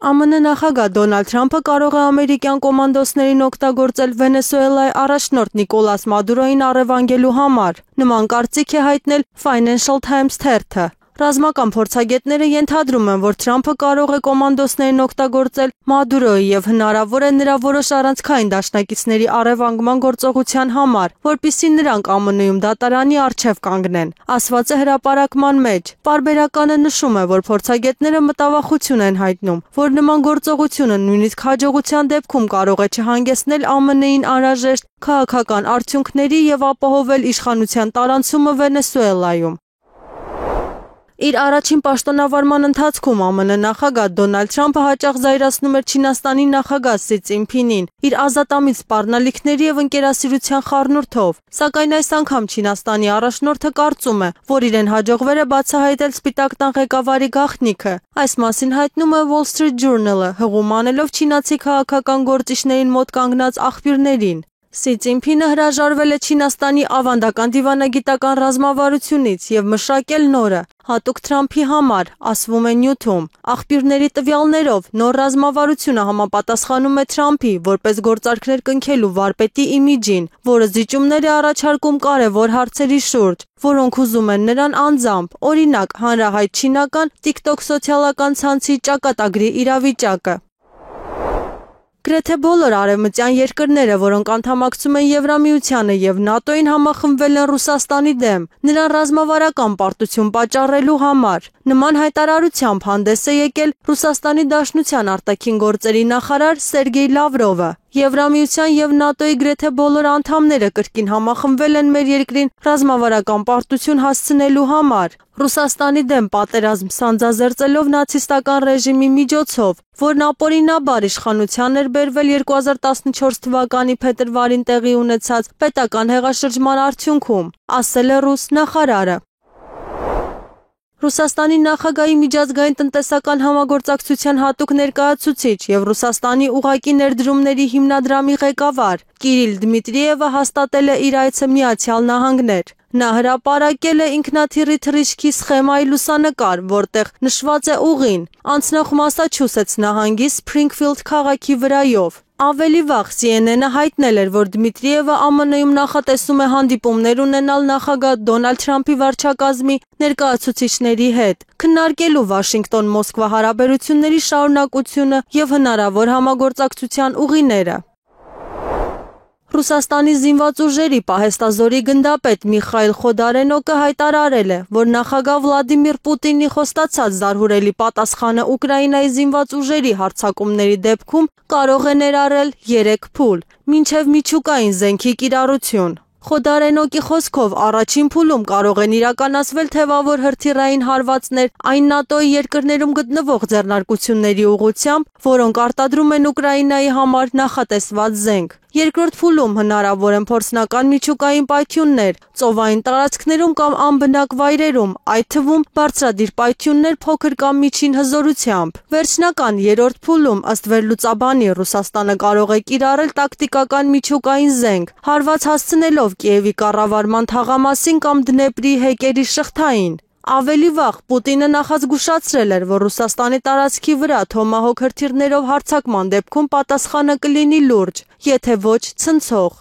ԱՄՆ նախագահ Դոնալդ Թրամփը կարող է ամերիկյան կոմանդոսներին օգտագործել Վենեսուելայի առաջնորդ Նիկոլաս Մադուրոյին առևանգելու համար, նման կարծիք է հայտնել Financial Times թերթը։ Ռազմական փորձագետները ենթադրում են, որ Թրամփը կարող է կոմանդոսներին օգտագործել Մադուրոյի եւ հնարավոր է նրա որոշ առանցքային դաշնակիցների առևանգման գործողության համար, որպեսզի նրանք ԱՄՆ-ում դատարանի առջև կանգնեն, ասված է հրապարակման մեջ։ Պարբերականը նշում է, որ փորձագետները մտավախություն են հայտնում, որ նման գործողությունը նույնիսկ հաջողության դեպքում կարող է չհանգեցնել ԱՄՆ-ին անհրաժեշտ քաղաքական արդյունքների եւ ապահովել իշխանության տարանցումը Վենեսուելայում։ Իր առաջին պաշտոնավարման ընթացքում ԱՄՆ նախագահ Դոնալդ Թրամփը հաճախ զայրացնում էր Չինաստանի նախագահ Սի Ցզինփինին իր ազատամիտ սպառնալիքների եւ ընկերասիրության խառնուրդով, սակայն այս անգամ Չինաստանի առաջնորդը կարծում է, որ իրեն հաջողվել է բացահայտել Սպիտակ տան ղեկավարի գաղտնիքը։ Այս մասին հայտնում է Wall Street Journal-ը, հղում անելով չինացի քաղաքական գործիչներին մոտ կանգնած աղբյուրներին։ Սի Ցզինփինը հրաժարվել է Չինաստանի ավանդական դիվանագիտական ռազմավարությունից եւ մշակել նորը, հատուկ Թրամփի համար, ասվում է նյութում։ Աղբյուրների տվյալներով նոր ռազմավարությունը համապատասխանում է Թրամփի որպես գործարքներ կնքելու վարպետի իմիջին, որը զիջումներ է առաջարկում կարևոր հարցերի շուրջ, որոնք ուզում են նրան անձամբ, օրինակ, հանրահայտ չինական TikTok սոցիալական ցանցի ճակատագրի իրավիճակը։ Գրեթե բոլոր արևմտյան երկրները, որոնք անդամակցում են Եվրամիությանը եւ ՆԱՏՕ-ին, համախմբվել են Ռուսաստանի դեմ, նրան ռազմավարական պարտություն պատճառելու համար։ Նման հայտարարությամբ հանդես է եկել Ռուսաստանի Դաշնության արտաքին գործերի նախարար Սերգեյ Լավրովը։ Եվրամիության եւ ՆԱՏՕ-ի գրեթե բոլոր անդամները կրկին համախմբվել են մեր երկրին ռազմավարական պարտություն հասցնելու համար, Ռուսաստանի դեմ պատերազմ սանձազերծելով նացիստական ռեժիմի միջոցով, որն ապօրինաբար իշխանության էր բերվել 2014 թվականի փետրվարին տեղի ունեցած պետական հեղաշրջման արդյունքում, ասել է ռուս նախարարը։ Ռուսաստանի նախագահի միջազգային տնտեսական համագործակցության հատուկ ներկայացուցիչ եւ Ռուսաստանի ուղղակի ներդրումների հիմնադրամի ղեկավար Կիրիլ Դմիտրիևը հաստատել է իր այցը Միացյալ Նահանգներ։ Նա հրապարակել է ինքնաթիռի թռիչքի սխեմայի լուսանկար, որտեղ նշված է ուղին, անցնող Մասաչուսեթս նահանգի Սփրինգֆիլդ քաղաքի վրայով։ Ավելի վաղ CNN-ը հայտնել էր, որ Դմիտրիևը ԱՄՆ-ում նախատեսում է հանդիպումներ ունենալ նախագահ Դոնալդ Թրամփի վարչակազմի ներկայացուցիչների հետ, քննարկելու Վաշինգտոն-Մոսկվա հարաբերությունների շարունակությունը եւ հնարավոր համագործակցության ուղիները։ Ռուսաստանի զինված ուժերի պահեստազորի գնդապետ Միխայիլ Խոդարենոկը հայտարարել է, որ նախագահ Վլադիմիր Պուտինի խոստացած զարհուրելի պատասխանը Ուկրաինայի զինված ուժերի հարձակումների դեպքում կարող է ներառել 3 փուլ, մինչև միջուկային զենքի կիրառություն։ Խոդարենոկի խոսքով առաջին փուլում կարող են իրականացվել թևավոր հրթիռային հարվածներ այն ՆԱՏՕ-ի երկրներում գտնվող ձեռնարկությունների ուղղությամբ, որոնք արտադրում են Ուկրաինայի համար նախատեսված զենք։ Երկրորդ փուլում հնարավոր են փորձնական միջուկային պայթյուններ ծովային տարածքներում կամ անբնակ վայրերում, այդ թվում բարձրադիր պայթյուններ փոքր կամ միջին հզորությամբ։ Վերջնական երրորդ փուլում, ըստ վերլուծաբանի, Ռուսաստանը կարող է կիրառել տակտիկական միջուկային զենք, հարված հասցնելով Կիևի կառավարման թաղամասին կամ Դնեպրի հեկերի շղթային։ Ավելի վաղ Պուտինը նախազգուշացրել էր, որ Ռուսաստանի տարածքի վրա թոմահոք հրթիռներով հարձակման դեպքում պատասխանը կլինի լուրջ, եթե ոչ ցնցող։